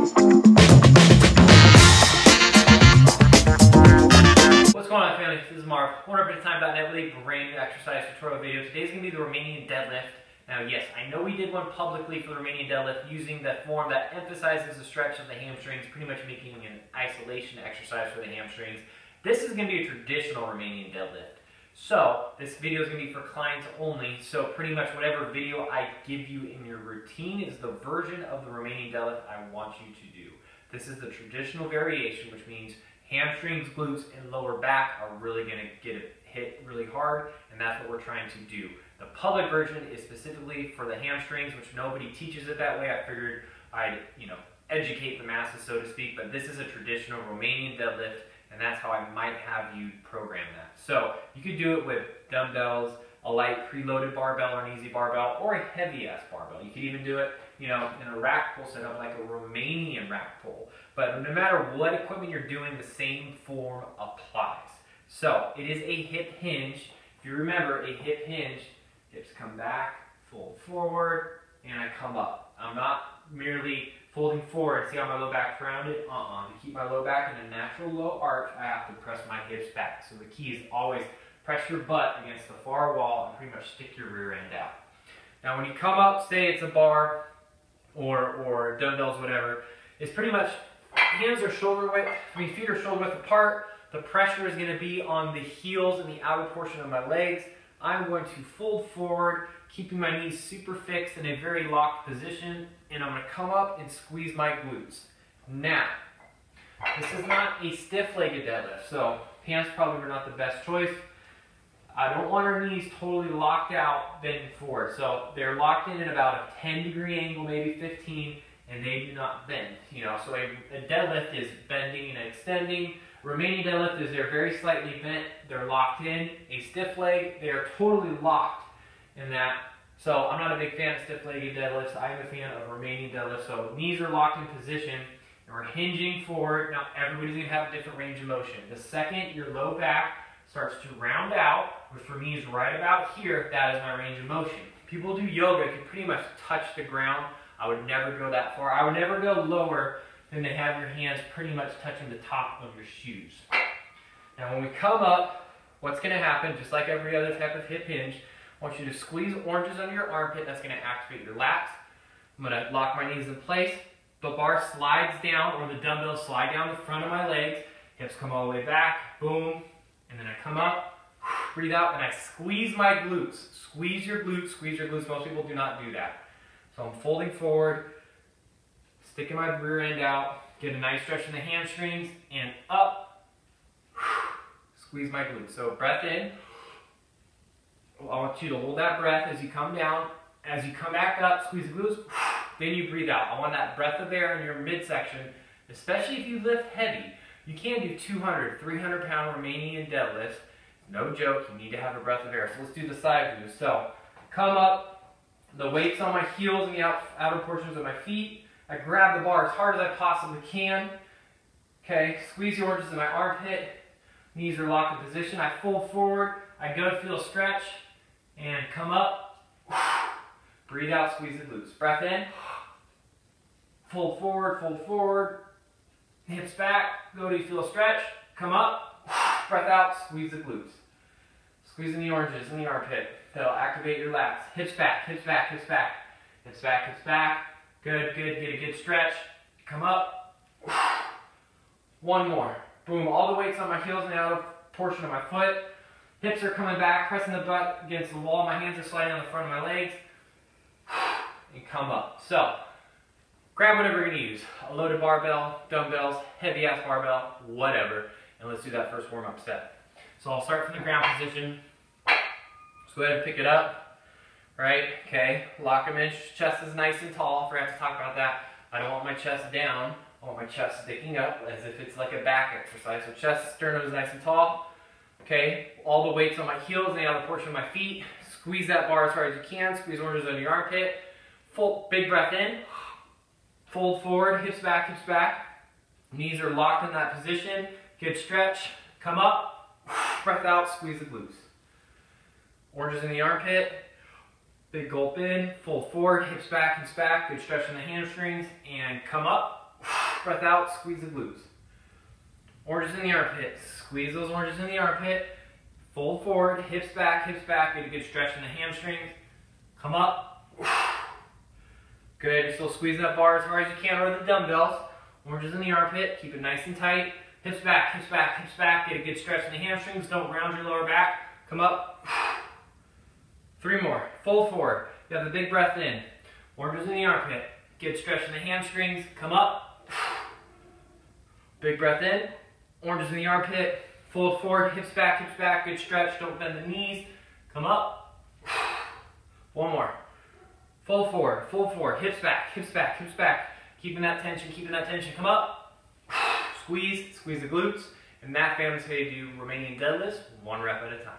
What's going on, family? This is Marv. OneRepetimeTime.net with a brand new exercise tutorial video. Today's going to be the Romanian Deadlift. Now, yes, I know we did one publicly for the Romanian Deadlift using that form that emphasizes the stretch of the hamstrings, pretty much making an isolation exercise for the hamstrings. This is going to be a traditional Romanian Deadlift. So, this video is going to be for clients only, so pretty much whatever video I give you in your routine is the version of the Romanian Deadlift I want you to do. This is the traditional variation, which means hamstrings, glutes, and lower back are really going to get hit really hard, and that's what we're trying to do. The public version is specifically for the hamstrings, which nobody teaches it that way. I figured I'd, educate the masses, so to speak, but this is a traditional Romanian deadlift, and that's how I might have you program that. So you could do it with dumbbells, a light preloaded barbell or an easy barbell, or a heavy-ass barbell. You could even do it, in a rack pull setup like a Romanian rack pull. But no matter what equipment you're doing, the same form applies. So it is a hip hinge. If you remember, a hip hinge, hips come back, fold forward, and I come up. I'm not merely folding forward. See how my low back's rounded? To keep my low back in a natural low arch, I have to press my hips back. So the key is always press your butt against the far wall and pretty much stick your rear end out. Now when you come up, say it's a bar or dumbbells, whatever, it's pretty much hands are shoulder width, feet are shoulder width apart. The pressure is going to be on the heels and the outer portion of my legs. I'm going to fold forward, keeping my knees super fixed in a very locked position, and I'm going to come up and squeeze my glutes. Now, this is not a stiff-legged deadlift, so pants probably were not the best choice. I don't want our knees totally locked out, bending forward. So they're locked in at about a 10-degree angle, maybe 15, and they do not bend. So a deadlift is bending and extending. Romanian deadlift is they're very slightly bent, they're locked in. A stiff leg, they are totally locked in that. So I'm not a big fan of stiff-legged deadlifts. I am a fan of Romanian deadlifts. So knees are locked in position, and we're hinging forward. Now everybody's gonna have a different range of motion. The second your low back starts to round out, which for me is right about here, that is my range of motion. People do yoga, can pretty much touch the ground. I would never go that far. I would never go lower than to have your hands pretty much touching the top of your shoes. Now when we come up, what's gonna happen, just like every other type of hip hinge, I want you to squeeze oranges under your armpit. That's gonna activate your lats. I'm gonna lock my knees in place. The bar slides down, or the dumbbells slide down the front of my legs. Hips come all the way back, boom. And then I come up, breathe out, and I squeeze my glutes. Squeeze your glutes, squeeze your glutes. Most people do not do that. So I'm folding forward, sticking my rear end out, get a nice stretch in the hamstrings, and up, squeeze my glutes. So breath in. I want you to hold that breath as you come down. As you come back up, squeeze the glutes, then you breathe out. I want that breath of air in your midsection, especially if you lift heavy. You can't do 200, 300-pound Romanian deadlifts. No joke, you need to have a breath of air. So let's do the side view. So come up, the weight's on my heels and the outer portions of my feet. I grab the bar as hard as I possibly can. Okay, squeeze the oranges in my armpit. Knees are locked in position. I fold forward. I go to feel a stretch and come up. Breathe out, squeeze the glutes. Breath in. Fold forward. Hips back, go to feel a stretch, come up, breath out, squeeze the glutes. Squeezing the oranges in the armpit. That'll activate your lats. Hips back, hips back, hips back. Hips back, hips back. Good, get a good stretch. Come up. One more. Boom, all the weight's on my heels and the outer portion of my foot. Hips are coming back, pressing the butt against the wall. My hands are sliding on the front of my legs. And come up. So, grab whatever you're going to use. A loaded barbell, dumbbells, heavy-ass barbell, whatever. And let's do that first warm-up set. So I'll start from the ground position. Just go ahead and pick it up. Right? Okay. Lock them in. Chest is nice and tall. Forgot to talk about that. I don't want my chest down. I want my chest sticking up as if it's like a back exercise. So chest, sternum is nice and tall. Okay. All the weight's on my heels and the outer portion of my feet. Squeeze that bar as hard as you can. Squeeze oranges under your armpit. Full big breath in. Fold forward, hips back. Knees are locked in that position. Good stretch. Come up. Breath out, squeeze the glutes. Oranges in the armpit. Big gulp in. Fold forward, hips back. Good stretch in the hamstrings. And come up. Breath out, squeeze the glutes. Oranges in the armpit. Squeeze those oranges in the armpit. Fold forward, hips back, get a good stretch in the hamstrings. Come up. Good, you're still squeezing that bar as hard as you can, or the dumbbells. Oranges in the armpit, keep it nice and tight. Hips back, get a good stretch in the hamstrings. Don't round your lower back. Come up. 3 more. Fold forward. You have the big breath in. Oranges in the armpit. Good stretch in the hamstrings. Come up. Big breath in. Oranges in the armpit. Fold forward. Hips back. Good stretch. Don't bend the knees. Come up. 1 more. Fold forward. Hips back. Keeping that tension. Come up. Squeeze the glutes. And that family's how you do Romanian deadlifts, 1 rep at a time.